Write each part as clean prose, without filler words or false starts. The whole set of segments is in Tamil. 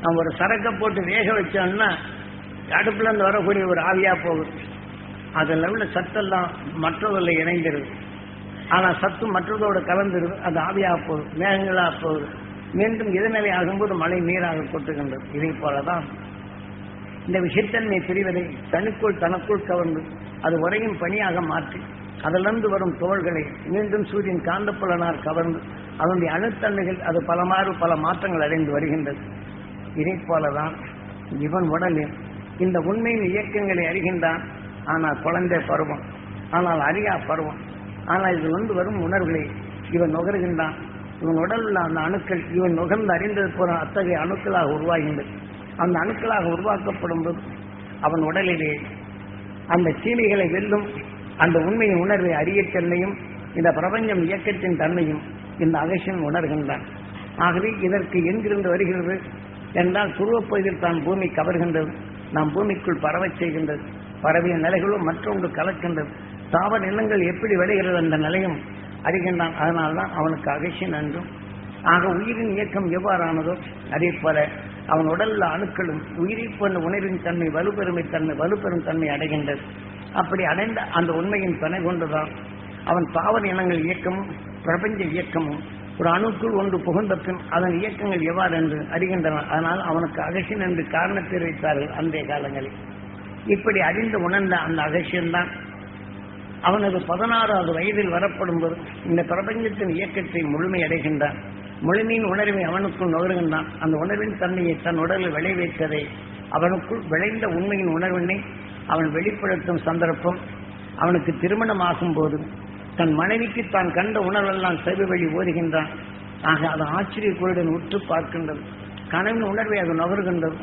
நம்ம ஒரு சரக்கை போட்டு வேக வச்சோம்னா அடுப்புல இருந்து வரக்கூடிய ஒரு ஆவியா போகுது. அதில் உள்ள சத்தெல்லாம் மற்றவர்களை இணைந்திருது. ஆனால் சத்து மற்றதோடு கலந்துருது, அது ஆவியாக போகுது, மேகங்களாக போகுது. மீண்டும் எதிர்நிலை ஆகும்போது மழை நீராக கொட்டுகின்றது. இதை போலதான் இந்த விஷத்தன்மை பிரிவதை தனக்குள் கவர்ந்து அது உறையும் பணியாக மாற்றி அதிலிருந்து வரும் தோள்களை மீண்டும் சூரியன் காந்தப்புலனார் கவர்ந்து அதனுடைய அணுத்தன்மைகள் அது பல மாற்றங்கள் அடைந்து வருகின்றது. இதை போலதான் இவன் உடலில் இந்த உண்மையின் இயக்கங்களை அறிகின்றான். ஆனால் குழந்தை பருவம், ஆனால் அறியா பருவம். ஆனால் இதில் வரும் உணர்வுகளை இவன் நுகர்கின்றான். இவன் உடல் உள்ள அந்த அணுக்கள் இவன் நுகர்ந்து அறிந்தது போல அத்தகைய அணுக்களாக உருவாகின்றது. அந்த அணுக்களாக உருவாக்கப்படும் போது அவன் உடலிலே அந்த சீமைகளை வெல்லும் அந்த உண்மையின் உணர்வை அறியத் தன்மையும் இந்த பிரபஞ்சம் இயக்கத்தின் தன்மையும் இந்த அகசியன் உணர்கின்றான். ஆகவே இதற்கு எங்கிருந்து வருகிறது என்றால் துருவப்பகுதியில் தான் பூமி கவர்கின்றது, நாம் பூமிக்குள் பரவச் செய்கின்றது. பரவிய நிலைகளும் மற்றொன்று கலக்கின்றது. தாவர நிலங்கள் எப்படி விளைகிறது அந்த நிலையும் அறிகின்றான். அதனால்தான் அவனுக்கு அகசியன் என்றும். ஆக உயிரின் இயக்கம் எவ்வாறானதோ அதே போல அவன் உடல்ல அணுக்களும் உயிரை போன்ற உணர்வின் தன்மை வலுப்பெறும் தன்மை அடைகின்றது. அப்படி அடைந்த அந்த உண்மையின் துணை கொண்டுதான் அவன் தாவர இனங்கள் இயக்கமும் பிரபஞ்ச இயக்கமும் ஒரு அணுக்குள் ஒன்று புகுந்த பின் அதன் இயக்கங்கள் எவ்வாறு என்று அறிகின்றன. அதனால் அவனுக்கு அகசியன் என்று காரணத்தை வைத்தார்கள் அன்றைய காலங்களில். இப்படி அறிந்து உணர்ந்த அந்த அகசியன்தான் அவனது 16வது வயதில் வரப்படும் போது இந்த பிரபஞ்சத்தின் இயக்கத்தை முழுமை அடைகின்றான். முழுமையின் உணர்வை அவனுக்குள் நுகர்கின்றான். அந்த உணர்வின் தன்மையை தன் உடலில் விளைவித்ததை அவனுக்குள் விளைந்த உண்மையின் உணர்வினை அவன் வெளிப்படுத்தும் சந்தர்ப்பம். அவனுக்கு திருமணமாகும் போது தன் மனைவிக்கு தான் கண்ட உணர்வெல்லாம் செவி வழி ஓதுகின்றான். ஆக அது ஆச்சரியக்குழுடன் உற்று பார்க்கின்றது. கனவின் உணர்வை அது நுகர்கின்றது.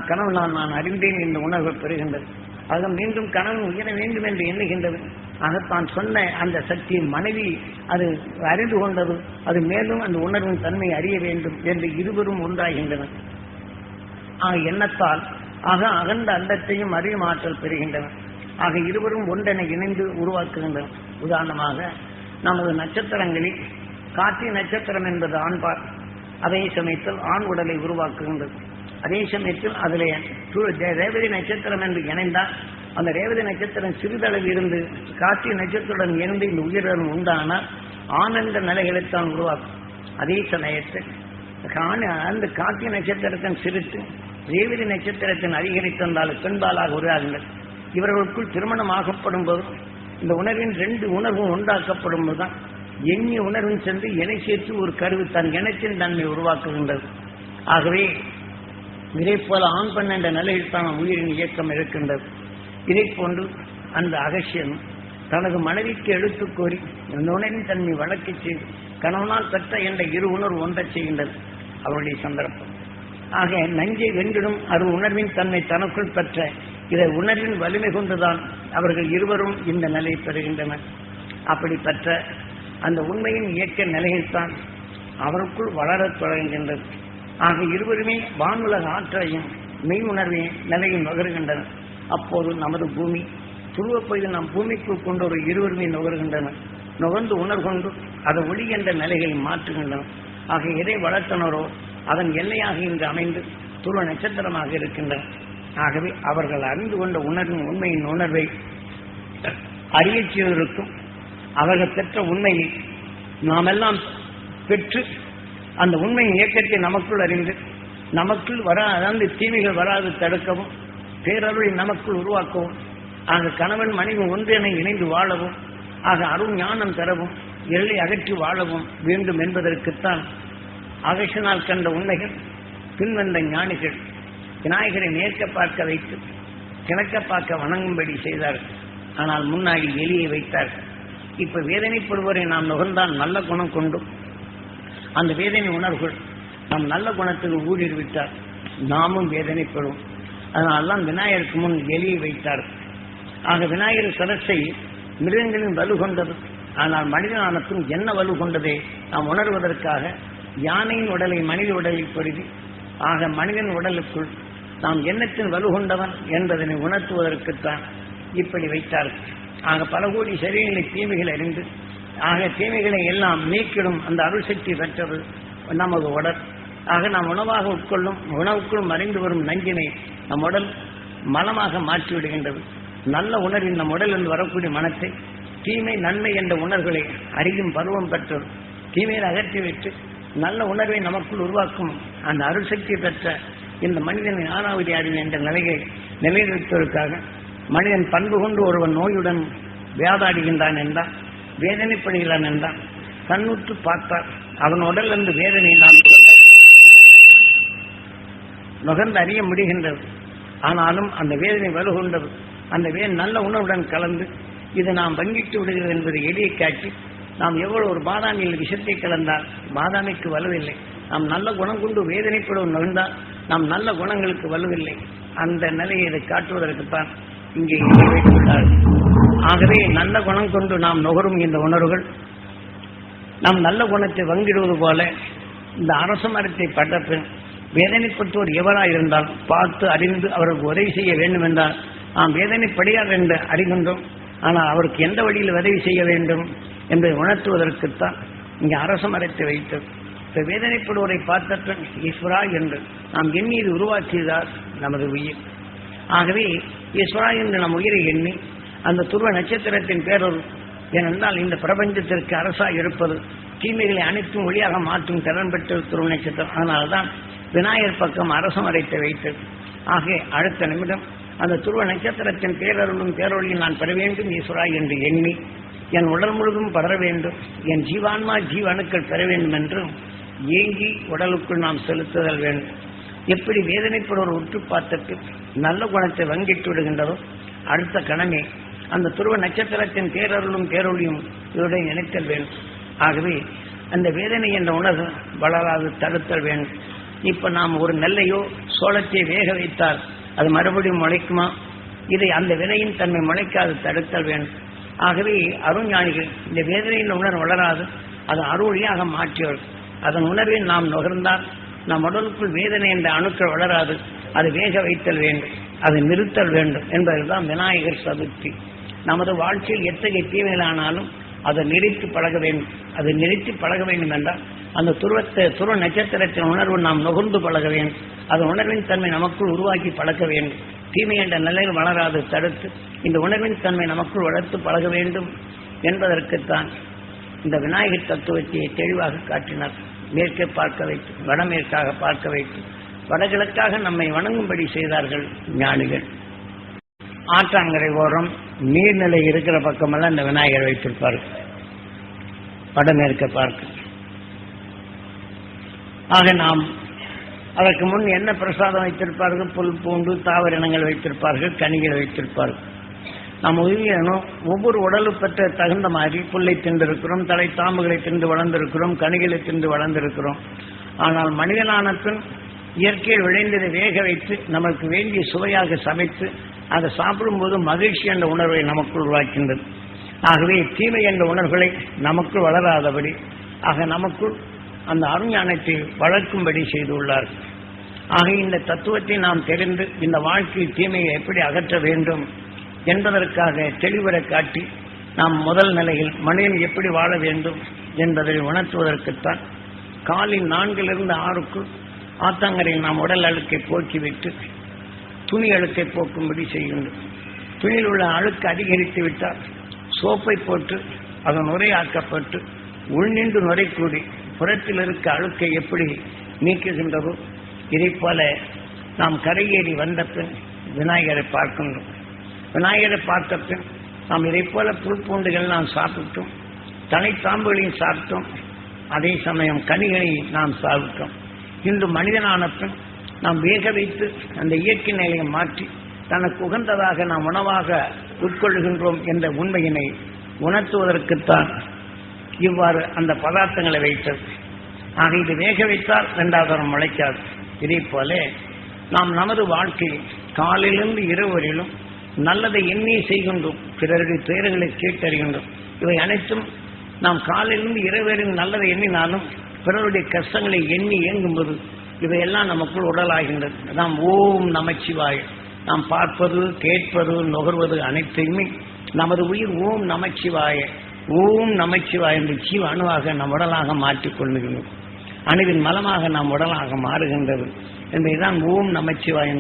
கனவு நான் அறிந்தேன் என்ற உணர்வை பெறுகின்றது. அது மீண்டும் கனவு உயர வேண்டும் என்று எண்ணுகின்றது. ஆக தான் சொன்ன அந்த சக்தியை மனைவி அது அறிந்து கொண்டது. அது மேலும் அந்த உணர்வின் தன்மை அறிய வேண்டும் என்று இருவரும் ஒன்றாகின்றனர். எண்ணத்தால் அகண்ட அண்டத்தையும் அறியும் ஆற்றல் பெறுகின்றனர். ஆக இருவரும் ஒன்றென இணைந்து உருவாக்குகின்றனர். உதாரணமாக நமது நட்சத்திரங்களில் கார்த்திகை நட்சத்திரம் என்பது ஆண்பார். அதே சமயத்தில் ஆண் உடலை உருவாக்குகின்றது. அதே சமயத்தில் அதிலே ரேவதி நட்சத்திரம் என்று இணைந்தால் அந்த ரேவதி நட்சத்திரம் சிறிதளவில் இருந்து கார்த்திகை நட்சத்திரத்துடன் இணைந்து இந்த உயிரினம் உண்டானால் ஆனந்த நிலைகளைத்தான் உருவாக்கும். அதே சமயத்தில் அந்த கார்த்திகை நட்சத்திரத்தின் சிரித்து ரேவதி நட்சத்திரத்தின் அதிகரித்திருந்தால் பெண்பாலாக உருவாகின்றது. இவர்களுக்குள் திருமணம் ஆகப்படும் போது இந்த உணர்வின் 2 உணர்வும் உண்டாக்கப்படும் போதுதான் எண்ணிய உணர்வின் சென்று இணை சேர்த்து ஒரு கருவு தன் இனத்தின் தன்மை உருவாக்குகின்றது. ஆகவே இதை போல ஆண் பெண் என்ற நிலையில் தான் உயிரின் இயக்கம் இருக்கின்றது. இதை போன்று அந்த அகசியன் தனது மனைவிக்கு எடுத்து கோரி இந்த உணர்வின் தன்மை வழக்கு செய்து கணவனால் பெற்ற என்ற இரு உணர்வு ஒன்றச் செய்கின்றது அவருடைய சந்தர்ப்பம். ஆக நஞ்சை வென்றிடும் அது உணர்வின் தன்மை தனக்குள் பெற்ற இதை உணர்வின் வலிமை கொண்டுதான் அவர்கள் இருவரும் இந்த நிலையை பெறுகின்றனர். அப்படி பெற்ற அந்த உண்மையின் இயக்க நிலையில்தான் அவருக்குள் வளரத் தொடங்குகின்றது. ஆக இருவருமே வானுலக ஆற்றலையும் மெய் உணர்வையும் நிலையில் நுகர்கின்றனர். அப்போது நமது பூமி துருவப்பகுதியில் நாம் பூமிக்குள் கொண்டு ஒரு இருவருமே நுகர்கின்றனர். நுகர்ந்து உணர்கொண்டு அதை ஒளி என்ற நிலைகளை மாற்றுகின்றனர். ஆக எதை வளர்த்தனரோ அதன் எல்லையாக இங்கு அமைந்து துருவ நட்சத்திரமாக இருக்கின்றனர். ஆகவே அவர்கள் அறிந்து கொண்ட உணர்வின் உண்மையின் உணர்வை அறியச் செய்வதற்கும் அவர்கள் பெற்ற உண்மையை நாமெல்லாம் பெற்று அந்த உண்மையின் இயக்கத்தை நமக்குள் அறிந்து நமக்குள் அதாவது தீமைகள் வராது தடுக்கவும் பேரருளை நமக்குள் உருவாக்கவும் ஆக கணவன் மனைவி ஒன்றினை இணைந்து வாழவும் ஆக அருள் ஞானம் தரவும் எல்லை அகற்றி வாழவும் வேண்டும் என்பதற்குத்தான் அகசியனால் கண்ட உண்மைகள் பின்வந்த ஞானிகள் விநாயகரை மேற்க பார்க்க வைத்து கிழக்க பார்க்க வணங்கும்படி செய்தார்கள். ஆனால் முன்னாடி எலியை வைத்தார்கள். இப்ப வேதனைப்படுவரை நாம் நுகர்ந்தால் நல்ல குணம் கொண்டும் அந்த வேதனை உணர்வுகள் நாம் நல்ல குணத்துக்கு ஊடுருவிட்டால் நாமும் வேதனைப்படுவோம். அதனால்தான் விநாயகருக்கு முன் எலியை வைத்தார்கள். ஆக விநாயகர் சரசை மிருகங்களின் வலு கொண்டது. ஆனால் மனிதனானத்தும் என்ன வலு கொண்டதை நாம் உணர்வதற்காக யானையின் உடலை மனித உடலில் பொருதி ஆக மனிதன் உடலுக்குள் நாம் எண்ணத்தின் வலு கொண்டவன் என்பதனை உணர்த்துவதற்குத்தான் இப்படி வைத்தார்கள். ஆக பல கோடி சரீரங்களை தீமைகள் அறிந்து ஆக தீமைகளை எல்லாம் நீக்கிடும் அந்த அருள் சக்தி பெற்றது நமது உடல். ஆக நாம் உணவாக உட்கொள்ளும் உணவுக்குள் மறைந்து வரும் நஞ்சினை நம் உடல் மலமாக மாற்றி விடுகின்றது. நல்ல உணர்வின் நம் உடலில் வரக்கூடிய மனத்தை தீமை நன்மை என்ற உணர்வுகளை அறியும் பருவம் பெற்று தீமையை அகற்றிவிட்டு நல்ல உணர்வை நமக்குள் உருவாக்கும் அந்த அருள்சக்தி பெற்ற இந்த மனிதனின் ஆறாவது அறிவு என்ற நிலையை நிலைநிறுத்துவதற்காக மனிதன் பண்பு கொண்டு ஒருவன் நோயுடன் வியாதாடுகின்றான் என்றால், வேதனைப்படுகிறான் என்றால் கண்ணுற்று பார்த்தால் அவன் உடலிருந்து வேதனை நாம் நுகர்ந்து அறிய முடிகின்றது. ஆனாலும் அந்த வேதனை வலுகொண்டது அந்த நல்ல உணவுடன் கலந்து இது நாம் வங்கிட்டு விடுகிறது என்பதை எளிய காட்டி நாம் எவ்வளவு ஒரு பாதாமியில் விஷத்தை கலந்தால் பாதாமிக்கு வலுவில்லை. நாம் நல்ல குணம் கொண்டு வேதனைப்படுவது நுகர்ந்தால் நாம் நல்ல குணங்களுக்கு வலுவில்லை. அந்த நிலையை இதை காட்டுவதற்குத்தான் இங்கே வைத்துள்ளார்கள். ஆகவே நல்ல குணம் கொண்டு நாம் நுகரும் இந்த உணர்வுகள் நாம் நல்ல குணத்தை வங்கிடுவது போல இந்த அரச மரத்தை பட்டப்பின் வேதனைப்பட்டோர் எவராக இருந்தால் பார்த்து அறிந்து அவருக்கு உதவி செய்ய வேண்டும் என்றால் நாம் வேதனைப்படியார் என்று அறிகின்றோம். ஆனால் அவருக்கு எந்த வழியில் உதவி செய்ய வேண்டும் என்பதை உணர்த்துவதற்குத்தான் இங்கே அரச மரத்தை வைத்தது. இந்த வேதனைப்படுவோரை பார்த்த ஈஸ்வரா என்று நாம் எண்ணீர் உருவாக்கியதால் நமது உயிர். ஆகவே ஈஸ்வரா என்று நம் உயிரை எண்ணி அந்த துருவ நட்சத்திரத்தின் பேரொரு ஏனென்றால் இந்த பிரபஞ்சத்திற்கு அரசாக இருப்பது தீமைகளை அனைத்தும் ஒளியாக மாற்றும் திறன் பெற்ற துருவ நட்சத்திரம். அதனால்தான் விநாயகர் பக்கம் அரச மரத்தை வைத்தது. ஆக அடுத்த நிமிடம் அந்த துருவ நட்சத்திரத்தின் பேரருளும் பேரொழியும் நான் பெற வேண்டும் ஈஸ்வரா என்று எண்ணி என் உடல் முழுதும் படர வேண்டும், என் ஜீவான்மா ஜீவணுக்கள் பெற வேண்டும் என்று ஏங்கி உடலுக்குள் நாம் செலுத்துதல் வேண்டும். எப்படி வேதனைப்படுவோர் உற்று பார்த்துட்டு நல்ல குணத்தை வங்கிட்டு விடுகின்றதோ அடுத்த கணமே அந்த துருவ நட்சத்திரத்தின் பேரருளும் பேரொழியும் இதோட இணைத்தல் வேண்டும். ஆகவே அந்த வேதனை என்ற உணர்வு வளராது தடுத்தல் வேண்டும். இப்ப நாம் ஒரு நெல்லையோ சோளத்தை வேக வைத்தால் அது மறுபடியும் முளைக்குமா? இதை அந்த விதையின் தன்மை முளைக்காது தடுத்தல் வேண்டும். ஆகவே அருஞானிகள் இந்த வேதனையின் உணர்வு வளராது அது அருளியாக மாற்றியவர். அதன் உணர்வை நாம் நுகர்ந்தால் நம் உடலுக்குள் வேதனை என்ற அணுக்கள் வளராது. அது வேக வைத்தல் வேண்டும், அதை நிறுத்தல் வேண்டும் என்பதுதான் விநாயகர் சதுர்த்தி. நமது வாழ்க்கையில் எத்தகைய தீமைகளானாலும் அதை நிறுத்தி பழக வேண்டும். அதை நிறுத்தி பழக வேண்டும் என்றால் அந்த துருவ நட்சத்திரத்தின் உணர்வு நாம் நுகர்ந்து பழக வேண்டும். அந்த உணர்வின் தன்மை நமக்குள் உருவாக்கி பழக்க வேண்டும். தீமை என்ற நிலையில் வளராது தடுத்து இந்த உணர்வின் தன்மை நமக்குள் வளர்த்து பழக வேண்டும் என்பதற்குத்தான் இந்த விநாயகர் தத்துவத்தை தெளிவாக காட்டினார். மேற்கே பார்க்க வைத்து வடமேற்காக பார்க்க வைத்து வடகிழக்காக நம்மை வணங்கும்படி செய்தார்கள் ஞானிகள். ஆற்றாங்கரை ஓரம் நீர்நிலை இருக்கிற பக்கமெல்லாம் இந்த விநாயகர் வைத்திருப்பார்கள் வடமேற்க பார்க்க. ஆக நாம் அதற்கு முன் என்ன பிரசாதம் வைத்திருப்பார்கள்? புல் பூண்டு தாவர இனங்கள் வைத்திருப்பார்கள், கனிகள் வைத்திருப்பார்கள். நாம் உயிரினும் ஒவ்வொரு உடலு பெற்ற தகுந்த மாதிரி புல்லை தின்றிருக்கிறோம், தலை தாம்புகளை தின்று வளர்ந்திருக்கிறோம், கனிகளை தின்று வளர்ந்திருக்கிறோம். ஆனால் மனிதனான பின் இயற்கையில் விளைந்ததை வேக வைத்து நமக்கு வேண்டிய சுவையாக சமைத்து அதை சாப்பிடும்போது மகிழ்ச்சி என்ற உணர்வை நமக்குள் உருவாக்கின்றது. ஆகவே தீமை என்ற உணர்வுகளை நமக்குள் வளராதபடி ஆக நமக்குள் அந்த அருஞானத்தை வளர்க்கும்படி செய்துள்ளார்கள். ஆக இந்த தத்துவத்தை நாம் தெரிந்து இந்த வாழ்க்கையில் தீமையை எப்படி அகற்ற வேண்டும் என்பதற்காக தெளிவுரை காட்டி நாம் முதல் நிலையில் மனிதன் எப்படி வாழ வேண்டும் என்பதை உணர்த்துவதற்குத்தான் காலின் 4 to 6 ஆத்தங்கரையில் நாம் உடல் அழுக்கை போக்கிவிட்டு துணி அழுக்கை போக்கும்படி செய்கின்றோம். துணியில் உள்ள அழுக்கு அதிகரித்து விட்டால் சோப்பை போட்டு அதன் நுரையாக்கப்பட்டு உள்நின்று நுரை கூடி புறத்தில் இருக்க அழுக்கை எப்படி நீக்குகின்றதோ இதை போல நாம் கரையேறி வந்த பின் விநாயகரை பார்க்கின்றோம். விநாயகரை பார்த்த பின் நாம் இதை போல புல் பூண்டுகள் நாம் சாப்பிட்டோம், தலை தாம்புகளையும் சாப்பிட்டோம், அதே சமயம் கனிகளை நாம் சாப்பிட்டோம். இன்று மனிதனான பின் நாம் வேக வைத்து அந்த இயற்கை நிலையை மாற்றி தனக்கு உகந்ததாக நாம் உணவாக உட்கொள்கின்றோம் என்ற உண்மையினை உணர்த்துவதற்குத்தான் இவ்வாறு அந்த பதார்த்தங்களை வைத்தது. ஆக இது வேக வைத்தால் 2வது தரம் முளைக்காது. இதே போல நாம் நமது வாழ்க்கையில் காலையிலிருந்து இரவு வரையிலும் நல்லதை எண்ணி செய்கின்றோம், பிறருடைய துயரங்களை கேட்டறிகின்றோம். இவை அனைத்தும் நாம் காலையிலிருந்து இரவு வரையும் நல்லதை எண்ணினாலும் பிறருடைய கஷ்டங்களை எண்ணி இயங்கும்போது இவையெல்லாம் நமக்குள் உடலாகின்றது. நாம் ஓம் நமச்சிவாய நாம் பார்ப்பது கேட்பது நுகர்வது அனைத்தையுமே நமது உயிர் ஓம் நமச்சிவாய ஓம் நமச்சிவாய என்று ஜீவ அணுவாக நம் உடலாக மாற்றிக்கொள்ளுகின்றோம். அணுவின் மலமாக நாம் உடலாக மாறுகின்றது என்பதுதான் ஓம் நமச்சிவாய.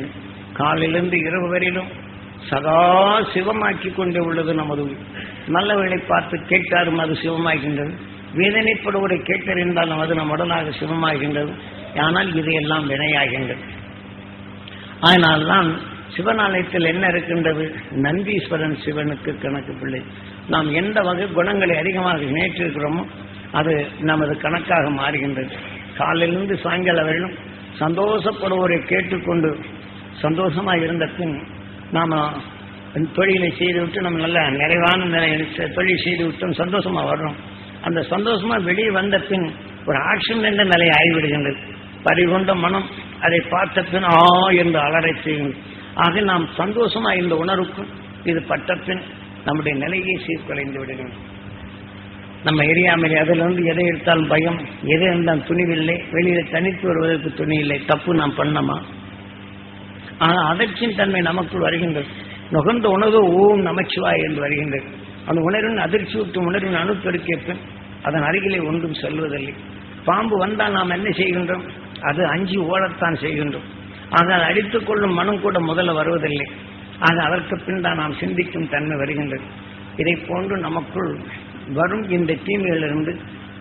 காலிலிருந்து இரவு வரையிலும் சதா சிவமாக்கி கொண்டே உள்ளது நமது. நல்லவர்களை பார்த்து கேட்டாலும் அது சிவமாகின்றது. வேதனைப்படுவதை கேட்டறிந்தாலும் அது நம் உடலாக சிவமாகின்றது. ஆனால் இதையெல்லாம் வினையாகின்றது. அதனால்தான் சிவனாலயத்தில் என்ன இருக்கின்றது? நந்தீஸ்வரன் சிவனுக்கு கணக்கு பிள்ளை. நாம் எந்த வகை குணங்களை அதிகமாக நேற்றிருக்கிறோமோ அது நமது கணக்காக மாறுகின்றது. காலையிலிருந்து சாயங்காலம் வரையிலும் சந்தோஷப்படுவோரை கேட்டுக்கொண்டு சந்தோஷமாக இருந்த பின் நாம் தொழிலை செய்துவிட்டு நம்ம நல்ல நிறைவான தொழில் செய்து விட்டோம், சந்தோஷமாக வர்றோம். அந்த சந்தோஷமாக வெளியே வந்த பின் ஒரு ஆக்ஷன் என்ற நிலை ஆகிவிடுகின்றது. பறிகொண்ட மனம் அதை பார்த்த பின் என்று அலறை செய்கின்றது. ஆக நாம் சந்தோஷமாக இந்த உணர்வுக்கும் இது பட்ட பின் நம்முடைய நிலையை சீர்குலைந்து விடுகின்றோம். நம்ம எரியாமல் அதிலிருந்து எதை எடுத்தாலும் பயம், எதை இருந்தால் துணிவில்லை, வெளியில் தனித்து வருவதற்கு துணி இல்லை. தப்பு நாம் பண்ணமா? ஆனால் அதற்கின் தன்மை நமக்குள் வருகின்றது. நுகர்ந்த உணர்வு ஓம் நமச்சிவாய் என்று வருகின்றது. அந்த உணர்வின் அதிர்ச்சி விட்டு உணர்வின் அணுத்தொடுக்கிய பின் அதன் அருகிலே ஒன்றும் செல்வதில்லை. பாம்பு வந்தால் நாம் என்ன செய்கின்றோம்? அது அஞ்சி ஓடத்தான் செய்கின்றோம். ஆக அதை அடித்துக் கொள்ளும் மனம் கூட முதல்ல வருவதில்லை. ஆக அதற்கு பின் தான் நாம் சிந்திக்கும் தன்மை வருகின்றது. இதை போன்று நமக்குள் வரும் இந்த தீமையிலிருந்து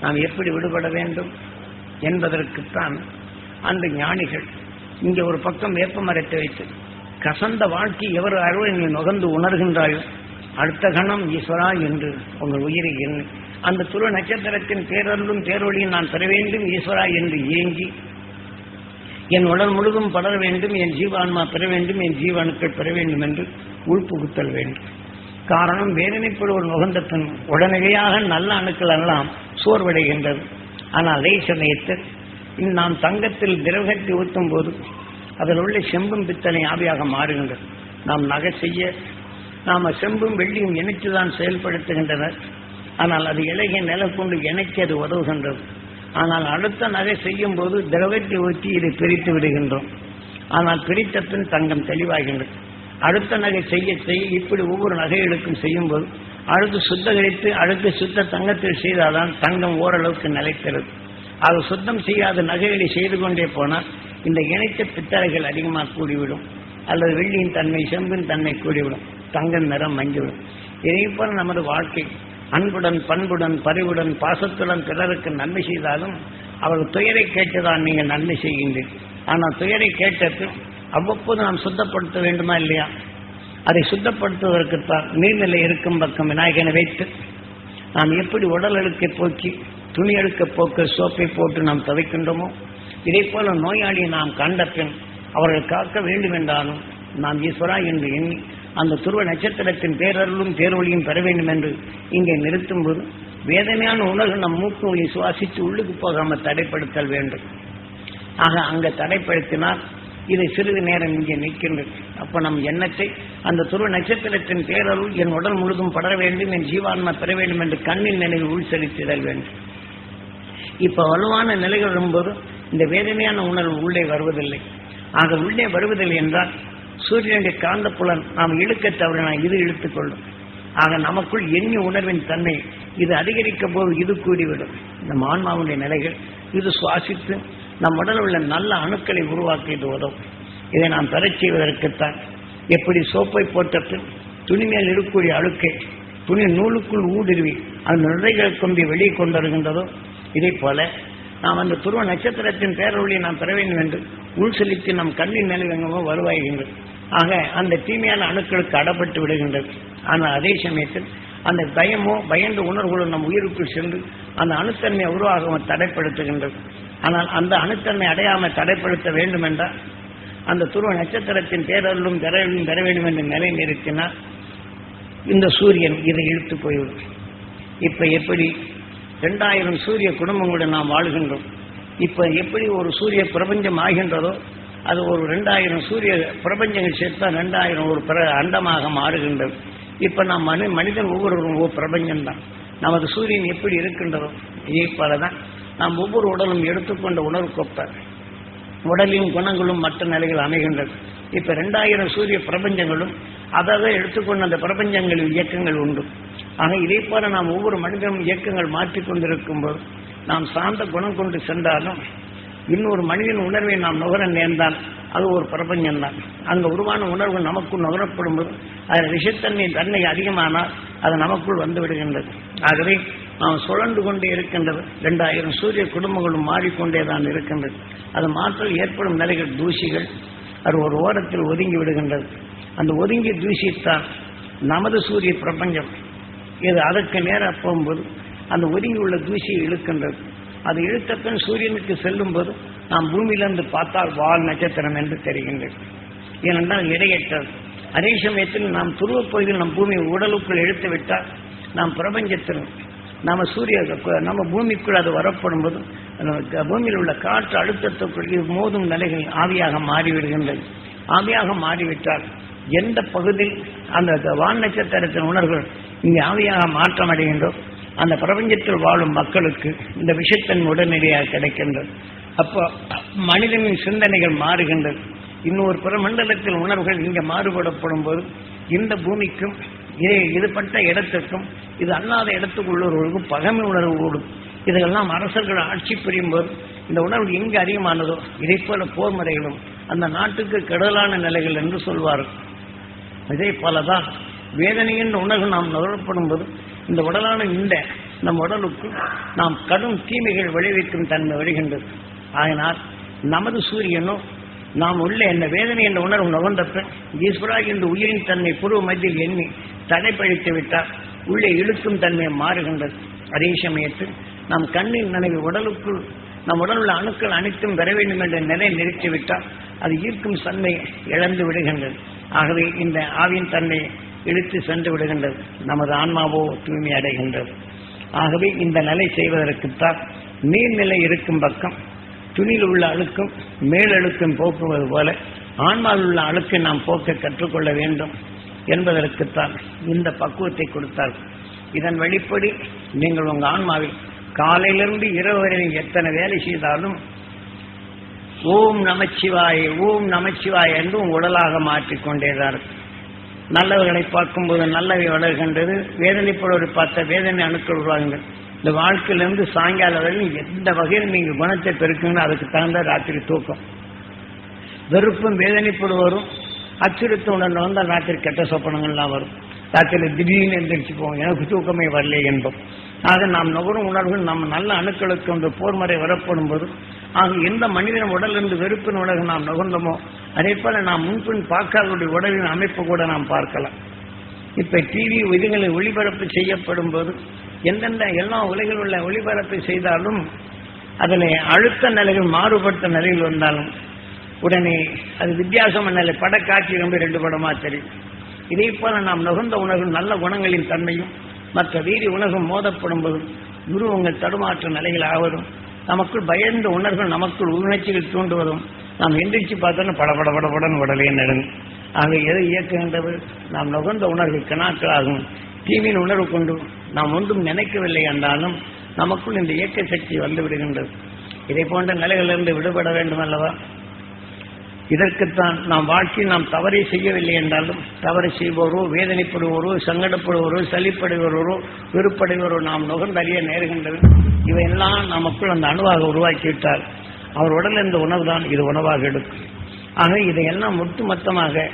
நாம் எப்படி விடுபட வேண்டும் என்பதற்குத்தான் அந்த ஞானிகள் இங்கே ஒரு பக்கம் வேப்ப மரத்தை வைத்து கசந்த வாழ்க்கை எவர் அறுவை நீ நுகர்ந்து உணர்கின்றாயோ அடுத்த கணம் ஈஸ்வரா என்று உங்கள் உயிரை எண்ணி அந்த துருவ நட்சத்திரத்தின் பேரருளும் பேரொழியும் நான் பெற வேண்டும் ஈஸ்வரா என்று ஏங்கி என் உடல் முழுதும் படர வேண்டும், என் ஜீவான்மா பெற வேண்டும், என் ஜீவாணுக்கள் பெற வேண்டும் என்று உள்புகுத்தல் வேண்டும். காரணம் வேதனைப்படுவோர் நுகர்ந்தத்தின் உடனடியாக நல்ல அணுக்கள் எல்லாம் சோர்வடைகின்றது. ஆனால் அதே சமயத்தில் நாம் தங்கத்தில் திரவகத்தை ஊற்றும் போது அதில் உள்ள செம்பும் பித்தளை ஆவியாக மாறுகின்றது. நாம் நகை செய்ய நாம் செம்பும் வெள்ளியும் இணைத்துதான் செயல்படுத்துகின்றனர். ஆனால் அது இலகை நிலை கொண்டு இணைக்க அது உதவுகின்றது. ஆனால் அடுத்த நகை செய்யும் போது திரவத்தை ஊற்றி இதை பிரித்து விடுகின்றோம். ஆனால் பிரித்த பின் தங்கம் தெளிவாகின்றது. அடுத்த நகை செய்ய செய்ய இப்படி ஒவ்வொரு நகைகளுக்கும் செய்யும் போது அடுத்து சுத்தகரித்து அடுத்து சுத்த தங்கத்தில் செய்தால்தான் தங்கம் ஓரளவுக்கு நிலைக்கிறது. அது சுத்தம் செய்யாத நகைகளை செய்து கொண்டே போனால் இந்த இணைத்த பித்தளைகள் அதிகமாக கூடிவிடும், அல்லது வெள்ளியின் தன்மை செம்பின் தன்மை கூடிவிடும், தங்கம் நிறம் மங்கிவிடும். இதே போல நமது வாழ்க்கை அன்புடன் பண்புடன் பரிவுடன் பாசத்துடன் பிறருக்கு நன்மை செய்தாலும் அவர்கள் துயரை கேட்டுதான் நீங்கள் நன்மை செய்கின்றீர்கள். ஆனால் துயரை கேட்டது அவ்வப்போது நாம் சுத்தப்படுத்த வேண்டுமா இல்லையா? அதை சுத்தப்படுத்துவதற்குத்தான் நீர்நிலை இருக்கும் பக்கம் விநாயகனை வைத்து நாம் எப்படி உடல் அழுக்கை போக்கி துணி அழுக்க போக்க சோப்பை போட்டு நாம் துவைக்கின்றோமோ இதே போல நோயாளியை நாம் கண்ட பின் அவர்கள் காக்க வேண்டும் என்றாலும் நாம் ஈஸ்வரா என்று எண்ணி அந்த துருவ நட்சத்திரத்தின் பேரருளும் பேரொழியும் பெற வேண்டும் என்று இங்கே நிறுத்தும் போது வேதனையான உணர்வு நம் மூக்கு வழி சுவாசித்து உள்ளுக்கு போகாமல் தடைப்படுத்தல் வேண்டும். ஆக அங்கே தடைப்படுத்தினால் இதை சிறிது நேரம் இங்கே நிற்கின்றது. அப்போ நம் எண்ணத்தை அந்த துருவ நட்சத்திரத்தின் பேரருள் என் உடல் முழுதும் படர வேண்டும், என் ஜீவான்மா பெற வேண்டும் என்று கண்ணின் நிலையில் உள்செலுத்திடல் வேண்டும். இப்போ வலுவான நிலைகள் வரும்போது இந்த வேதனையான உணர்வு உள்ளே வருவதில்லை. ஆக உள்ளே வருவதில்லை என்றால் சூரியனுடைய காந்தப்புலன் நாம் இழுக்க தவறினால் இது இழுத்துக்கொள்ளும். ஆக நமக்குள் எண்ணி உணர்வின் தன்மை இது அதிகரிக்கும் போது இது கூடிவிடும். நம் ஆன்மாவுடைய நிலைகள் இது சுவாசித்து நம் உடலில் உள்ள நல்ல அணுக்களை உருவாக்கி இது உதவும். இதை நாம் பெறச் செய்வதற்குத்தான் எப்படி சோப்பை போட்ட துணி மேல் இருக்கக்கூடிய அழுக்கை துணி நூலுக்குள் ஊடுருவி அந்த நுரைகள் கொண்டு வெளியே கொண்டு வருகின்றதோ இதே போல நாம் அந்த துருவ நட்சத்திரத்தின் பேரொழியை நாம் பெற வேண்டும் என்று உள் செலுத்தி நம் கண்ணின் நிலைவங்கமோ வருவாய்கின்றது. ஆக அந்த தீமையான அணுக்களுக்கு அடப்பட்டு விடுகின்றது. ஆனால் அதே சமயத்தில் அந்த பயமோ பயந்த உணர்வுகளும் நம் உயிருக்குள் சென்று அந்த அணுத்தன்மையை உருவாகவும் தடைப்படுத்துகின்றது. ஆனால் அந்த அணுத்தன்மை அடையாமல் தடைப்படுத்த வேண்டும் என்றால் அந்த துருவ நட்சத்திரத்தின் பேரருளும் பெற வேண்டும் என்று நிலை நிறுத்தினால் இந்த சூரியன் இதை இழுத்து போய்விடும். இப்ப எப்படி 2000 சூரிய குடும்பங்களுடன் நாம் வாழ்கின்றோம். இப்ப எப்படி ஒரு சூரிய பிரபஞ்சம் ஆகின்றதோ அது ஒரு 2000 சூரிய பிரபஞ்சங்கள் சேர்த்தா 2000 ஒரு அண்டமாக மாறுகின்றது. இப்ப நாம் மனிதன் ஒவ்வொருவரும் ஒவ்வொரு பிரபஞ்சம்தான். நமது சூரியன் எப்படி இருக்கின்றதோ இதே போலதான் நாம் ஒவ்வொரு உடலும் எடுத்துக்கொண்ட உணர்வுக்கொப்ப உடலின் குணங்களும் மற்ற நிலைகள் அமைகின்றது. இப்ப 2000 சூரிய பிரபஞ்சங்களும் அதாவது எடுத்துக்கொண்ட அந்த பிரபஞ்சங்களின் இயக்கங்கள் உண்டு. ஆக இதே போல நாம் ஒவ்வொரு மனிதனும் இயக்கங்கள் மாற்றிக்கொண்டிருக்கும் போது நாம் சார்ந்த குணம் கொண்டு சென்றாலும் இன்னொரு மனிதன் உணர்வை நாம் நுகர நேர்ந்தால் அது ஒரு பிரபஞ்சம்தான். அங்கே உருவான உணர்வு நமக்குள் நுகரப்படும் போது அதில் விஷத்தன்மை தன்மை அதிகமானால் அது நமக்குள் வந்து விடுகின்றது. ஆகவே நாம் சுழன்று கொண்டே இருக்கின்றது. 2000 சூரிய குடும்பங்களும் மாறிக்கொண்டே தான் இருக்கின்றது. அது மாற்றல் ஏற்படும் நிலைகள் தூசிகள் அது ஒரு ஓரத்தில் ஒதுங்கி விடுகின்றது. அந்த ஒதுங்கிய தூசித்தான் நமது சூரிய பிரபஞ்சம். இது அதற்கு நேராக போகும்போது அந்த ஒதுங்கி உள்ள தூசியை இழுக்கின்றது. அது இழுத்தப்பின் சூரியனுக்கு செல்லும் போது நாம் பூமியிலிருந்து பார்த்தால் வால் நட்சத்திரம் என்று தெரிகின்றது. ஏனென்றால் இடையற்றது. அதே சமயத்தில் நாம் துருவப் பகுதியில் நம் பூமி உடலுக்குள் இழுத்து விட்டால் நாம் பிரபஞ்சத்தில் நம்ம பூமிக்குள் அது வரப்படும் போது பூமியில் உள்ள காற்று அழுத்தத்துக்குள் மோதும் நிலைகள் ஆவியாக மாறிவிடுகின்றது. ஆவியாக மாறிவிட்டால் எந்த பகுதியில் அந்த வான் நட்சத்திரத்தின் உணர்வுகள் இங்கே ஆவியாக மாற்றம் அடைகின்றோம் அந்த பிரபஞ்சத்தில் வாழும் மக்களுக்கு இந்த விஷயத்தின் உடனடியாக கிடைக்கின்றது. அப்போ மனிதனின் சிந்தனைகள் மாறுகின்றது. இன்னொரு பிரமண்டலத்தில் உணர்வுகள் இங்கே மாறுபடப்படும் போது இந்த பூமிக்கும் இதுபட்ட இடத்திற்கும் இது அல்லாத இடத்துக்கு உள்ளவர்களுக்கும் பகமை உணர்வு கூடும். இதெல்லாம் அரசர்கள் ஆட்சி புரியும் போது இந்த உணர்வு எங்கு அதிகமானதோ இதை போல போர் முறைகளும் அந்த நாட்டுக்கு கெடலான நிலைகள் என்று சொல்வார்கள். இதே போலதான் வேதனையின் உணர்வு நாம் நுகரப்படும் போது இந்த உடலான நம் உடலுக்கு நாம் கடும் தீமைகள் விளைவிக்கும் தன்மை வருகின்றது. ஆகினால் நமது சூரியனோ நாம் உள்ள என்ன வேதனை என்ற உணர்வு நுகர்ந்தப்ப ஈஸ்வரா என்ற உயிரின் தன்மை பூர்வ மத்தியில் எண்ணி தடைப்பழித்து விட்டால் உள்ளே இழுக்கும் தன்மை மாறுகின்றது. அதே சமயத்தில் நம் கண்ணின் நினைவு உடலுக்குள் நம் உடல் உள்ள அணுக்கள் அனைத்தும் பெற வேண்டும் என்ற நிலை நிறுத்திவிட்டால் அது ஈர்க்கும் தன்மை இழந்து விடுகின்றது. ஆகவே இந்த ஆவியின் தன்மை இழுத்து சென்று விடுகின்றது. நமது ஆன்மாவோ தூய்மை அடைகின்றது. ஆகவே இந்த நிலை செய்வதற்குத்தான் நீர்நிலை இருக்கும் பக்கம் துணியில் உள்ள அழுக்கும் மேலழுக்கும் போக்குவது போல ஆன்மாவில் உள்ள அழுக்கை நாம் போக்க கற்றுக்கொள்ள வேண்டும் என்பதற்குத்தான் இந்த பக்குவத்தை கொடுத்தார். இதன் வழிப்படி நீங்கள் உங்கள் ஆன்மாவில் காலையிலிருந்து இரவு வரை எத்தனை வேலை செய்தாலும் ஓம் நமச்சிவாய ஓம் நமச்சிவாய என்று உடலாக மாற்றிக்கொண்டேதான். நல்லவர்களை பார்க்கும்போது நல்லவை வளர்கின்றது. வேதனைப்படுவதை பார்த்த வேதனை அணுக்கள் உருவாகுங்கள். இந்த வாழ்க்கையிலிருந்து சாயங்காலம் வரையும் எந்த வகையில் நீங்கள் குணத்தை பெருக்குங்க அதுக்கு தகுந்த ராத்திரி தூக்கம். வெறுப்பும் வேதனைப்படுவரும் அச்சுறுத்த உணர்ந்து வந்தால் ராத்திரி கெட்ட சொப்பனங்கள்லாம் வரும். ராத்திரி திடீர்னு எந்திரிச்சு போவோம் எனக்கு தூக்கமே வரலை என்போம். ஆக நாம் நுகரும் உணர்வுகள் நம்ம நல்ல அணுக்களுக்கு ஒன்று போர்முறை வரப்படும் போது ஆக எந்த மனிதன் உடலிருந்து வெறுப்பின் உலக நாம் நுகர்ந்தோமோ அதே போல நாம் முன்பின் பார்க்காதவருடைய உடலின் அமைப்பு கூட நாம் பார்க்கலாம். இப்ப டிவி இதுகளை ஒளிபரப்பு செய்யப்படும் போது எந்தெந்த எல்லா உலகில் உள்ள ஒளிபரப்பு செய்தாலும் அதில் அழுத்த நிலைகள் மாறுபட்ட நிலையில் வந்தாலும் உடனே அது வித்தியாசமான நிலை படக்காட்சி ரொம்ப 2 படமா தெரியும். இதே போல நாம் நுகர்ந்த உணர்வு நல்ல குணங்களின் தன்மையும் மற்ற வீரி உணர்வும் மோதப்படும் போது உருவங்கள் தடுமாற்ற நிலைகள் ஆவதும் நமக்குள் பயந்த உணர்வுகள் நமக்குள் உணர்ச்சிகள் தூண்டுவதும் நாம் எந்திரிச்சு பார்த்தோன்னா படபடபடபடன்னு உடலே நடுங்கும். ஆக எதை இயக்குகின்றது நாம் நுகர்ந்த உணர்வு கணாக்களாகும் தீவின் உணர்வு கொண்டு நாம் ஒன்றும் நினைக்கவில்லை என்றாலும் நமக்குள் இந்த இயக்க சக்தி வந்து விடுகின்றது. இதை போன்ற நிலைகளிலிருந்து விடுபட வேண்டும் அல்லவா? இதற்குத்தான் நாம் வாழ்க்கையில் நாம் தவறை செய்யவில்லை என்றாலும் தவறு செய்வோரோ வேதனைப்படுவோரோ சங்கடப்படுவோரோ சலிப்படுவோரோ வெறுப்படைவோரோ நாம் நுகர்ந்தறிய நேருகின்றது. இவையெல்லாம் நமக்குள் அந்த அணுவாக உருவாக்கிவிட்டால் அவர் உடல் என்ற உணவு தான் இது உணவாக எடுக்கும். ஆக இதையெல்லாம் ஒட்டுமொத்தமாக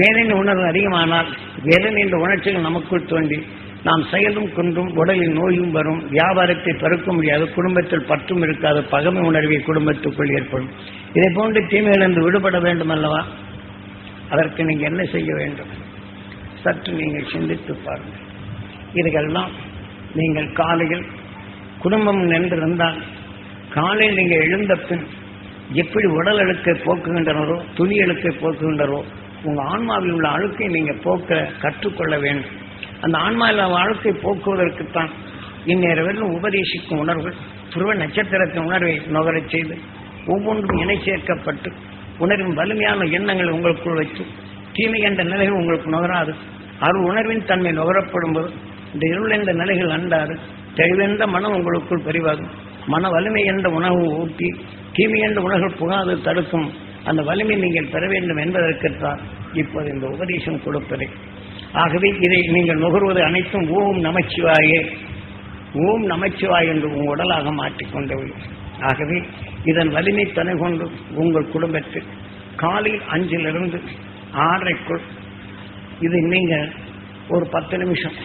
வேதனை உணர்வு அதிகமானால் வேதனை என்ற உணர்ச்சிகள் நமக்குள் தோன்றி நாம் செயலும் கொன்றும் உடலில் நோயும் வரும். வியாபாரத்தை பெருக்க முடியாது. குடும்பத்தில் பற்றும் இருக்காது. பகமை உணர்வை குடும்பத்துக்குள் ஏற்படும். இதை போன்று தீமையிலிருந்து விடுபட வேண்டும் அல்லவா? அதற்கு நீங்கள் என்ன செய்ய வேண்டும்? சற்று நீங்கள் சிந்தித்து பாருங்கள். இதுகெல்லாம் நீங்கள் காலையில் குடும்பம் நின்றிருந்தால் காலையில் நீங்கள் எழுந்த பின் எப்படி உடல் அழுக்கை போக்குகின்றனரோ துணி அழுக்கை போக்குகின்றனரோ உங்கள் ஆன்மாவில் உள்ள அழுக்கை நீங்கள் போக்க கற்றுக்கொள்ள வேண்டும். அந்த ஆன்மாவில் அழுக்கை போக்குவதற்குத்தான் இந்நேரம் உபதேசிக்கும் உணர்வுகள் துருவ நட்சத்திரத்தின் உணர்வை நுகரச் செய்து ஒவ்வொன்றும் இணை சேர்க்கப்பட்டு உணர்வின் வலிமையான எண்ணங்களை உங்களுக்குள் வைத்து தீமை என்ற நிலைகள் உங்களுக்கு நுகராது. அருள் உணர்வின் தன்மை நுகரப்படும் போது இந்த இருள் என்ற நிலைகள் அண்டாது. தெளிவென்ற மனம் உங்களுக்குள் பெரிவாகும். மன வலிமை என்ற உணவு ஊட்டி தீமை என்ற உணர்வு புகாது தடுக்கும் அந்த வலிமை நீங்கள் பெற வேண்டும் என்பதற்குத்தான் இப்போது இந்த உபதேசம் கொடுப்பதை. ஆகவே இதை நீங்கள் நுகர்வது அனைத்தும் ஓம் நமச்சிவாயே ஓம் நமச்சிவாய் என்று உங்கள் உடலாக மாற்றிக்கொண்டவை. ஆகவே இதன் வலிமை துணை கொண்டு உங்கள் குடும்பத்தில் காலையில் 5லிருந்து 6:30க்குள் இது நீங்கள் ஒரு 10 நிமிஷம்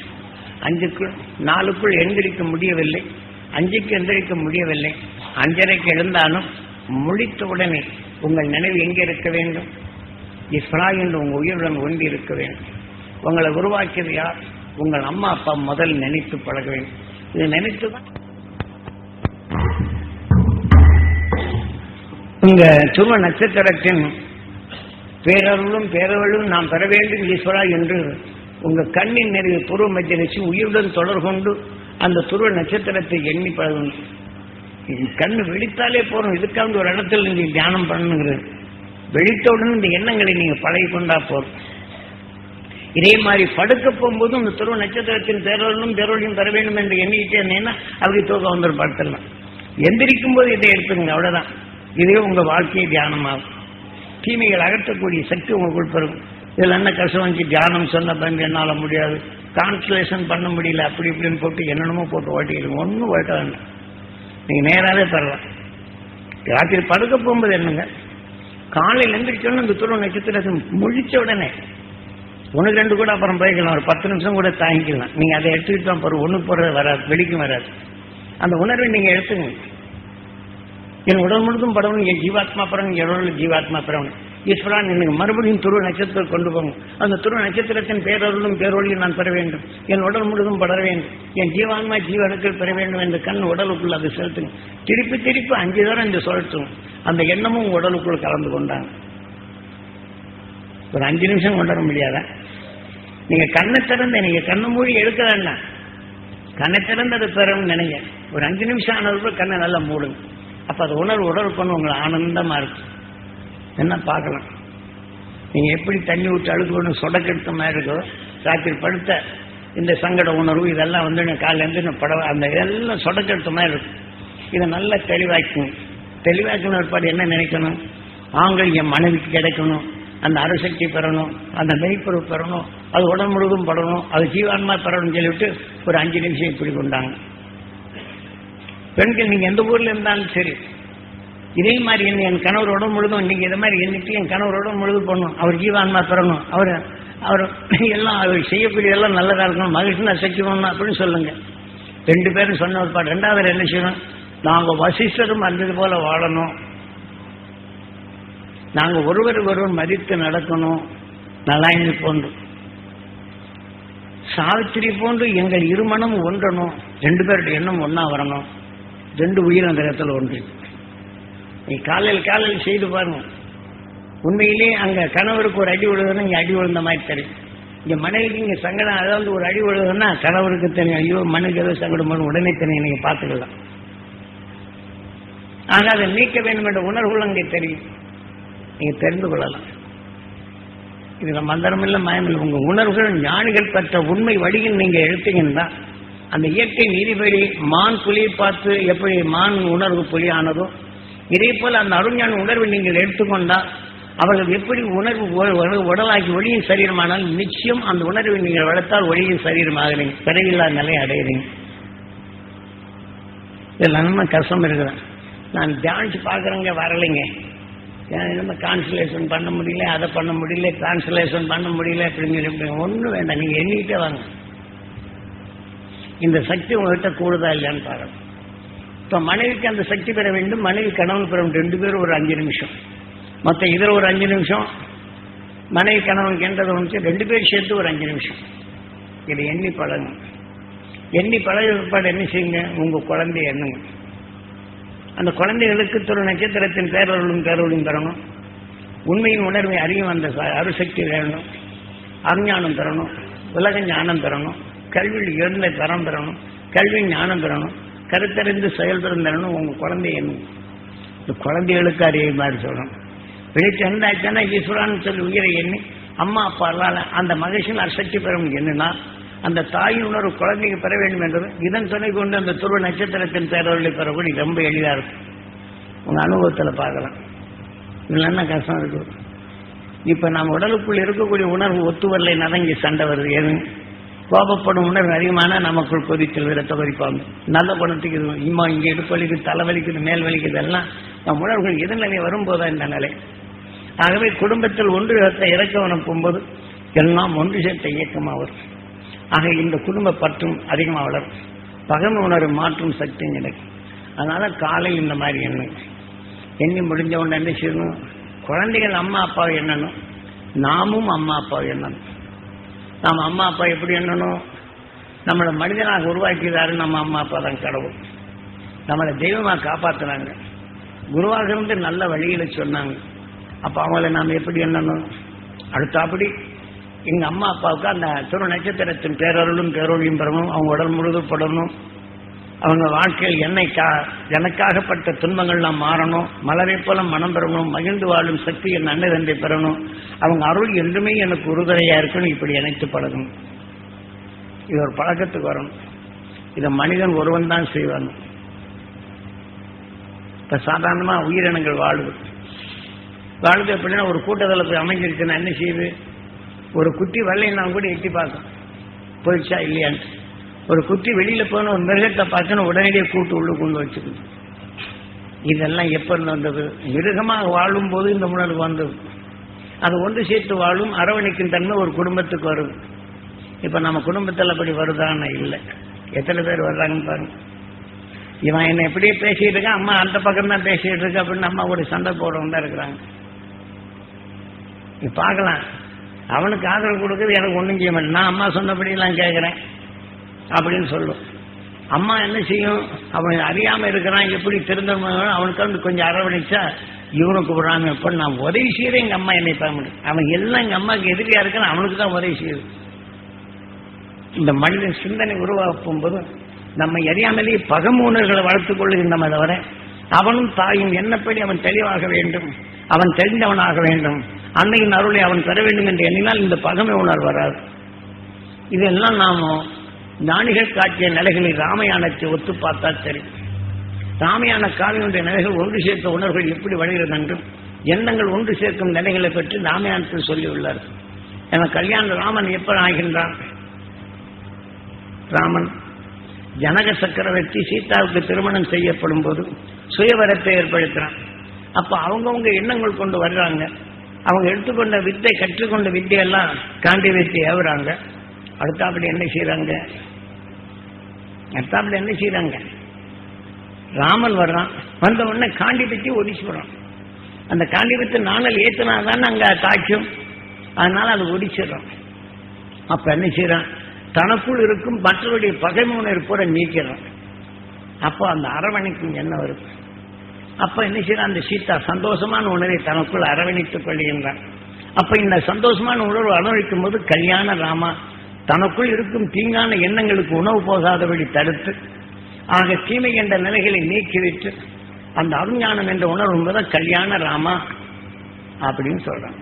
5க்குள் 4க்குள் எந்திரிக்க முடியவில்லை, 5க்கு எந்திரிக்க முடியவில்லை, 5:30க்கு எழுந்தாலும் முடித்த உடனே உங்கள் நினைவு எங்கே இருக்க வேண்டும்? ஈஸ்வரா என்று உங்கள் உயிருடன் ஒன்றி இருக்க வேண்டும். உங்களை உருவாக்கியது யார்? உங்கள் அம்மா அப்பா முதல் நினைத்து பழக வேண்டும். இது நினைத்துதான் உங்க துருவ நட்சத்திரத்தின் பேரருளும் பேரவளும் நாம் பெற வேண்டும் ஈஸ்வரா என்று உங்க கண்ணின் நிறைய துருவ மத்திய வச்சு உயிருடன் தொடர் கொண்டு அந்த துருவ நட்சத்திரத்தை எண்ணி பழகணும். கண்ணு விழித்தாலே போறோம். இதுக்காக ஒரு இடத்துல நீங்க தியானம் பண்ணுங்கிறது. விழித்தவுடன் இந்த எண்ணங்களை நீங்க பழகி கொண்டா போறோம். இதே மாதிரி படுக்க போகும்போது இந்த துருவ நட்சத்திரத்தின் பேரவளும் பேரவளையும் பெற வேண்டும் என்று எண்ணிக்கிட்டே இருந்தீங்கன்னா அப்படி தூக்கம் வந்துடும், படுத்துடலாம். எந்திரிக்கும் போது இதை எடுத்துங்க, அவ்வளவுதான். இதே உங்க வாழ்க்கையை தியானமாகும். தீமைகள் அகற்றக்கூடிய சக்தி உங்களுக்குள் பெறும். இதில் என்ன கஷ்டம் வந்துச்சு, தியானம் சொன்ன பயன் என்னால் முடியாது, கான்சன்ட்ரேஷன் பண்ண முடியல, அப்படி இப்படின்னு போட்டு என்னென்னமோ போட்டு ஓட்டிடுங்க. ஒன்றும் ஓட்ட வேண்டாம், நீங்க நேராகவே பெறலாம். ராத்திரி படுக்க போகும்போது என்னங்க, காலையில் எந்திரிச்சோன்னு இந்த துருவ நட்சத்திரத்தை முழிச்ச உடனே 1-2 கூட அப்புறம் போய்க்கலாம், ஒரு 10 நிமிஷம் கூட தாங்கிக்கலாம். நீங்க அதை எடுத்துக்கிட்டு தான் போற, ஒண்ணு போறது வராது, வெளிக்கும் வராது. அந்த உணர்வை நீங்க எடுத்துங்க. என் உடல் முழுதும் படணும், என் ஜீவாத்மா பெறணும், என் உடல் ஜீவாத்மா பெறணும். ஈஸ்வரா எனக்கு மறுபடியும் துருவ நட்சத்திரம் கொண்டு போங்க. அந்த துருவ நட்சத்திரத்தின் பேரொருளும் பேரொழியும் நான் பெற வேண்டும். என் உடல் முழுதும் படர வேண்டும். என் ஜீவான்மா ஜீவனுக்கள் பெற வேண்டும் என்று கண் உடலுக்குள் அது செலுத்துங்க. திருப்பி திருப்பி 5 தரம் இந்த சொல்லட்டும். அந்த எண்ணமும் உடலுக்குள் கலந்து கொண்டாங்க. ஒரு 5 நிமிஷம் கொண்டு வர முடியாதா? நீங்க கண்ணை திறந்த, நீங்க கண்ணு மூடி எடுக்க வேண்டாம், கண்ணை திறந்து அதை பெறணும்னு நினைங்க. ஒரு 5 நிமிஷம் ஆனதுக்கு கண்ணை நல்லா மூடுங்க. அப்ப அது உடல் பண்ண உங்களுக்கு ஆனந்தமா இருக்கும். என்ன பார்க்கலாம், நீங்க எப்படி தண்ணி விட்டு அழுக்கு சொடக்கெடுத்த மாதிரி இருக்கோ, ராத்திரி படுத்த இந்த சங்கட உணர்வு இதெல்லாம் காலையில இருந்து அந்த இதெல்லாம் சொடக்கெடுத்த மாதிரி இருக்கும். இதை நல்லா தெளிவாக்கணும். தெளிவாக்கணும் ஏற்பாடு என்ன நினைக்கணும், ஆண்கள் என் மனைவிக்கு கிடைக்கணும், அந்த அருசக்தி பெறணும், அந்த மெய்ப்பொருள் பெறணும், அது உடல் முழுவதும் படணும், அது ஜீவான்மா பெறணும்னு சொல்லிவிட்டு ஒரு 5 நிமிஷம் இப்படி கொண்டாங்க. பெண்கள் நீங்க எந்த ஊர்ல இருந்தாலும் சரி, இதே மாதிரி என் கணவரோட முழுதும் நீங்க இதை மாதிரி எண்ணிட்டு என் கணவரோட முழுது போடணும், அவர் ஜீவான்மா பெறணும், அவர் எல்லாம் அவர் செய்யக்கூடியதெல்லாம் நல்லதா இருக்கணும், மகிழ்ச்சினா சக்தி பண்ணணும் அப்படின்னு சொல்லுங்க. 2 பேரும் சொன்ன ஒரு பாட்டு. 2வது என்ன செய்யணும், நாங்க வசிஷ்டரும் அந்தது போல வாழணும், நாங்க ஒருவருக்கு ஒருவர் மதித்து நடக்கணும், நலாயினி போன்று சாவித்திரி போன்று எங்கள் இருமனம் ஒன்றணும், 2 பேருடைய எண்ணம் ஒன்னா வரணும், 2 உயிர் அந்த இடத்துல ஒன்று. நீ காலையில் செய்து பாருங்க. உண்மையிலே அங்க கணவருக்கு ஒரு அடி விழுதுன்னா இங்க அடி விழுந்த மாதிரி தெரியும். இங்க மனைவிக்கு இங்க சங்கடம், அதாவது ஒரு அடி விழுதுன்னா கணவருக்கு தெரியும், ஐயோ மனுக்கு ஏதோ சங்கடம் பண்ணு, உடனே தெரியும், நீங்க பார்த்துக்கலாம். ஆனா அதை நீக்க வேண்டும் என்ற உணர்வுகள் அங்கே தெரியும், நீங்க தெரிந்து கொள்ளலாம். இதுல மந்திரம் இல்லை, மயம் இல்லை. உங்க உணர்வுகள் ஞானிகள் பெற்ற உண்மை வழியில் நீங்க எடுத்தீங்கன்னா அந்த இயற்கை நீதிபடி மான் புலியை பார்த்து எப்படி மான் உணர்வு புலி ஆனதோ, இதே போல அந்த அருஞான உணர்வை நீங்கள் எடுத்துக்கொண்டால் அவர்கள் எப்படி உணர்வு உடலாக்கி ஒளியின் சரீரமானால் நிச்சயம் அந்த உணர்வை நீங்கள் வளர்த்தால் ஒளியின் சரீரமாகிறீங்க, பிறவில்லா நிலை அடைகிறீங்க. இதில் நம்ம கஷ்டம் இருக்குதான். நான் தியானிச்சு பார்க்குறேங்க, வரலைங்க, நம்ம கான்சன்ட்ரேஷன் பண்ண முடியல, அதை பண்ண முடியல, டிரான்ஸ்லேஷன் பண்ண முடியல அப்படின்னு ஒன்றும் வேண்டாம், நீங்கள் எண்ணிக்கிட்டே வாங்க. இந்த சக்தி உங்கள்கிட்ட கூடுதா இல்லையான்னு பாருங்க. இப்போ மனைவிக்கு அந்த சக்தி பெற வேண்டும், மனைவி கணவன் பெற வேண்டும், 2 பேரும் ஒரு 5 நிமிஷம், மற்ற இதில் ஒரு 5 நிமிஷம், மனைவி கணவனுக்கு என்றதை வந்து 2 பேரும் சேர்த்து ஒரு 5 நிமிஷம். இதை எண்ணி பழகுங்க. எண்ணி பழகிப்பாடு என்ன செய்யுங்க, உங்கள் குழந்தைய எண்ணுங்க. அந்த குழந்தைகளுக்கு துரு நட்சத்திரத்தின் பேரொருளும் பெறணும், உண்மையின் உணர்வை அறியும் அந்த அருசக்தி வேணும், அருஞானம் பெறணும், உலக ஞானம் பெறணும், கல்வியில் உயர்ந்த தரம் பெறணும், கல்வி ஞானம் பெறணும், கருத்தறிந்து செயல்பெறும் பெறணும். உங்க குழந்தைய எண்ணும். இந்த குழந்தைகளுக்கு அறிய மாதிரி சொல்லணும். வெளிச்சு எந்தாச்சுன்னா ஈஸ்வரான்னு சொல்லி உயிரை எண்ணி அம்மா அப்பாலால் அந்த மகிழ்ச்சியில் அசக்தி பெறும் என்னன்னா அந்த தாயின் உணர்வு குழந்தைக்கு பெற வேண்டும் என்றது இதன் துணை கொண்டு அந்த துருவ நட்சத்திரத்தின் பேரவர்களை பெறக்கூடிய ரொம்ப எளிதா இருக்கும். உங்க அனுபவத்தில் பார்க்கலாம். இதுல என்ன கஷ்டம் இருக்கு. இப்ப நம்ம உடலுக்குள் இருக்கக்கூடிய உணர்வு ஒத்து வரலை, நதங்கி சண்டை வருது. எது கோபப்படும் உணர்வு அதிகமான நமக்குள் கொதித்தல் விரத்த கொதிப்பாங்க. நல்ல குணத்துக்கு இது இம்மா இங்கே இடுப்பு வலிக்குது, தலை வலிக்குது, மேல் வலிக்குது எல்லாம் நம் உணர்வுகள் எது நிலை வரும்போதா இந்த நிலை. ஆகவே குடும்பத்தில் ஒன்று சேர்த்த இறக்கவனம் போகும்போது எல்லாம் ஒன்று சேர்த்த இயக்கமாக வரும். ஆக இந்த குடும்ப பற்றும் அதிகமாக வளரும். பகமை உணர்வு மாற்றும் சக்தி கிடைக்கும். அதனால காலையில் இந்த மாதிரி எண்ணி முடிஞ்ச உடனே என்ன செய்யணும், குழந்தைகள் அம்மா அப்பாவை எண்ணணும், நாமும் அம்மா அப்பாவை எண்ணணும். நாம் அம்மா அப்பா எப்படி எண்ணணும், நம்மளை மனிதனாக உருவாக்கியதாரு நம்ம அம்மா அப்பா தான் கடவுள். நம்மளை தெய்வமாக காப்பாற்றினாங்க, குருவாக இருந்து நல்ல வழிகளை சொன்னாங்க. அப்போ அவங்கள நாம் எப்படி எண்ணணும், அடுத்தபடி எங்கள் அம்மா அப்பாவுக்கு அந்த துரு நட்சத்திரத்தின் பேரருளும் பேரொழியும் பெறணும், அவங்க உடல் முழுதும் படணும், அவங்க வாழ்க்கையில் எனக்காகப்பட்ட துன்பங்கள் நாம் மாறணும், மலரை போல மனம் பெறணும், மகிழ்ந்து வாழும் சக்தி என் அன்னதந்தை பெறணும், அவங்க அருள் என்றுமே எனக்கு உறுதுணையாக இருக்கணும். இப்படி இணைத்து பழகணும். இது ஒரு பழக்கத்துக்கு வரணும். இதை மனிதன் ஒருவன் தான் செய்வான். இப்போ சாதாரணமாக உயிரினங்கள் வாழுது எப்படின்னா ஒரு கூட்டத்தில் போய் அமைஞ்சிருச்சுன்னா என்ன செய்யுது, ஒரு குட்டி வரலைன்னா கூட எட்டி பார்க்கும் போயிடுச்சா இல்லையான்னு. ஒரு குட்டி வெளியில் போன ஒரு மிருகத்தை பார்க்கணும், உடனடியே கூட்டு உள்ள கொண்டு வச்சுக்கணும். இதெல்லாம் எப்போ வந்தது, மிருகமாக வாழும் போது இந்த உணர்வு வந்தது. அது ஒன்று சேர்த்து வாழும் அரவணைக்கும் தன்மை ஒரு குடும்பத்துக்கு வருது. இப்போ நம்ம குடும்பத்தில் அப்படி வருதான்னு இல்லை. எத்தனை பேர் வர்றாங்கன்னு பாருங்க. இவன் என்னை எப்படியே பேசிட்டு இருக்கான், அம்மா அந்த பக்கம் தான் பேசிட்டு இருக்கு அப்படின்னு அம்மா கூட சண்டை போடுறவங்க தான் இருக்கிறாங்க. நீ பார்க்கலாம், அவனுக்கு ஆதரவு கொடுக்குறது எனக்கு ஒன்றும் செய்ய மாட்டேன், நான் அம்மா சொன்னபடியெல்லாம் கேட்குறேன் அப்படின்னு சொல்லும். அம்மா என்ன செய்யும், அவன் அறியாமல் இருக்கிறான், எப்படி திருந்தணும், அவனுக்கு வந்து கொஞ்சம் அரவணைச்சா இவனுக்கு விடாம எப்ப நான் உதவி செய்யறேன். எங்கள் அம்மா என்னை பார்க்க முடியும், அவன் எல்லாம் எங்கள் அம்மாவுக்கு எதிரியா இருக்கான், அவனுக்கு தான் உதவி செய்யுது. இந்த மனிதன் சிந்தனை உருவாக்கும் போது நம்ம அறியாமலேயே பகமூனர்களை வளர்த்துக் கொள்ளுகின்றன தவிர அவனும் தாயும் என்னப்படி அவன் தெளிவாக வேண்டும், அவன் தெரிந்தவனாக வேண்டும், அன்னையின் அருளை அவன் பெற வேண்டும் என்று எண்ணினால் இந்த பகமை உணர்வு வராது. இதெல்லாம் நாம ஞானிகள் காட்டிய நிலைகளில் ராமயானத்தை ஒத்து பார்த்தால் சரி. ராமயான காவியுடைய நிலைகள் ஒன்று சேர்த்த உணர்வுகள் எப்படி வழிகிறது என்றும் எண்ணங்கள் ஒன்று சேர்க்கும் நிலைகளை பற்றி ராமயானத்தில் சொல்லியுள்ளார். என கல்யாண ராமன் எப்ப ஆகின்றான், ராமன் ஜனக சக்கரவர்த்தி சீதாவுக்கு திருமணம் செய்யப்படும் போது சுயவரத்தை ஏற்படுத்துறான். அப்ப அவங்கவுங்க எண்ணங்கள் கொண்டு வர்றாங்க. அவங்க எடுத்துக்கொண்ட வித்தை, கற்றுக்கொண்ட வித்தையெல்லாம் காண்டி வைத்து ஏவுறாங்க. அடுத்தாப்படி என்ன செய்யறாங்க, ராமன் வர்றான், வந்த உடனே காண்டி பற்றி ஒடிச்சுடுறான். அந்த காண்டி பற்றி நாணல் ஏற்றினாதான் அங்க காய்ச்சும், அதனால அது ஒடிச்சிடறான். அப்ப என்ன செய்யறான், தனக்குள் இருக்கும் மற்றவருடைய பகைமுனை கூட நீக்கிறான். அப்போ அந்த அரவணைக்கும் என்ன வரும். அப்ப என்ன செய்யறான், அந்த சீதா சந்தோஷமான உணர்வை தனக்குள் அரவணைத்துக் கொள்கின்றான். அப்ப இந்த சந்தோஷமான உணர்வு அனுபவிக்கும் போது கல்யாண ராமா தனக்குள் இருக்கும் தீங்கான எண்ணங்களுக்கு உணவு போகாதபடி தடுத்து, ஆக தீமை என்ற நிலைகளை நீக்கிவிட்டு அந்த அருஞானம் என்ற உணர்வு என்பதை கல்யாண ராமா அப்படின்னு சொல்றாங்க.